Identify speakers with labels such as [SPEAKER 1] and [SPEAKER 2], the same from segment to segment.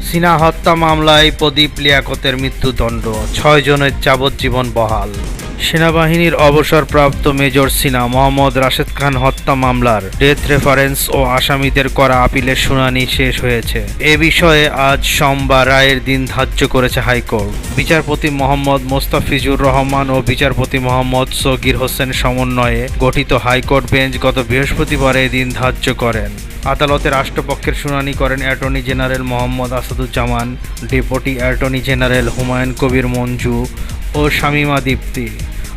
[SPEAKER 1] সিনহা হত্যা মামলায় প্রদীপ লিয়াকতের মৃত্যুদণ্ড, 6 জনের যাবজ্জীবন বহাল। সেনাবাহিনীর অবসরপ্রাপ্ত মেজর সিনহা মোহাম্মদ রাশেদ খান হত্যা মামলার ডেথ রেফারেন্স ও আসামিদের করা আপিলের শুনানি শেষ হয়েছে। এ বিষয়ে আজ সোমবার রায়ের দিন ধার্য করেছে হাইকোর্ট। বিচারপতি মোহাম্মদ মোস্তাফিজুর রহমান ও বিচারপতি মোহাম্মদ সগির হোসেন সমন্বয়ে গঠিত হাইকোর্ট বেঞ্চ গত বৃহস্পতিবার এই দিন ধার্য করেন। আদালতে রাষ্ট্রপক্ষের শুনানি করেন attorney general Mohammad Asaduzzaman, deputy attorney general Humayun Kabir Manju ও শামীমা দীপ্তি।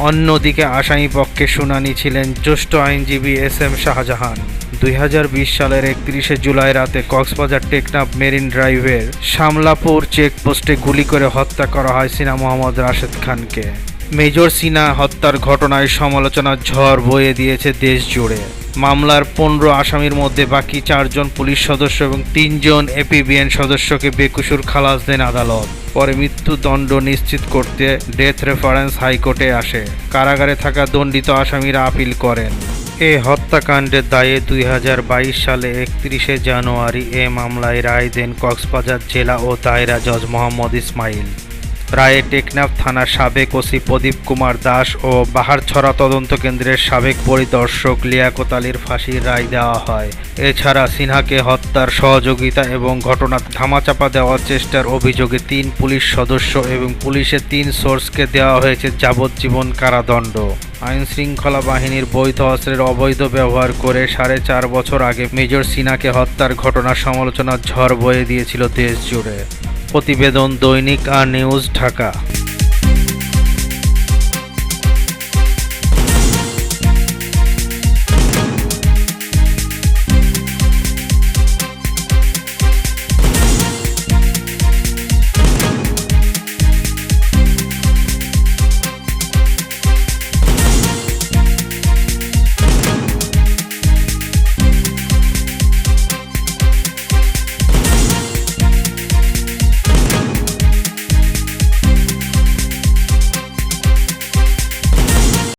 [SPEAKER 1] অন্যদিকে আসামিপক্ষে শুনানি ছিলেন জ্যেষ্ঠ আইনজীবী এস.এম. শাহজাহান। 2020 সালের 31 জুলাই রাতে কক্সবাজার টেকনাফ মেরিন ড্রাইভের শামলাপুর চেকপোস্টে গুলি করে হত্যা করা হয় সিনহা মোহাম্মদ রাশেদ খানকে। মেজর সিনহা হত্যার ঘটনায় সমালোচনার ঝড় বয়ে দিয়েছে দেশ জুড়ে। মামলার 15 আসামির মধ্যে বাকি 4 জন পুলিশ সদস্য এবং 3 জন এপিবিএন সদস্যকে বেকসুর খালাস দেন আদালত। পরে মৃত্যুদণ্ড নিশ্চিত করতে ডেথ রেফারেন্স হাইকোর্টে আসে। কারাগারে থাকা দণ্ডিত আসামিরা আপিল করেন। এ হত্যাকাণ্ডের দায়ে 2022 সালে 31 জানুয়ারি এ মামলায় রায় দেন কক্সবাজার জেলা ও দায়রা জজ মোহাম্মদ ইসমাইল। রায়ে টেকনাফ থানার সাবেক ওসি প্রদীপ কুমার দাস ও বাহারছড়া তদন্ত কেন্দ্রের সাবেক পরিদর্শক লিয়াকত আলীর ফাঁসির রায় দেওয়া হয়। এছাড়া সিনহাকে হত্যার সহযোগিতা এবং ঘটনা ধামাচাপা দেওয়ার চেষ্টার অভিযোগে 3 পুলিশ সদস্য এবং পুলিশের 3 সোর্সকে দেওয়া হয়েছে যাবজ্জীবন কারাদণ্ড। আইনশৃঙ্খলা বাহিনীর বৈধ অস্ত্রের অবৈধ ব্যবহার করে 4.5 বছর আগে মেজর সিনহাকে হত্যার ঘটনার সমালোচনার ঝড় বয়ে দিয়েছিল দেশ জুড়ে। প্রতিবেদন দৈনিক আর নিউজ, ঢাকা।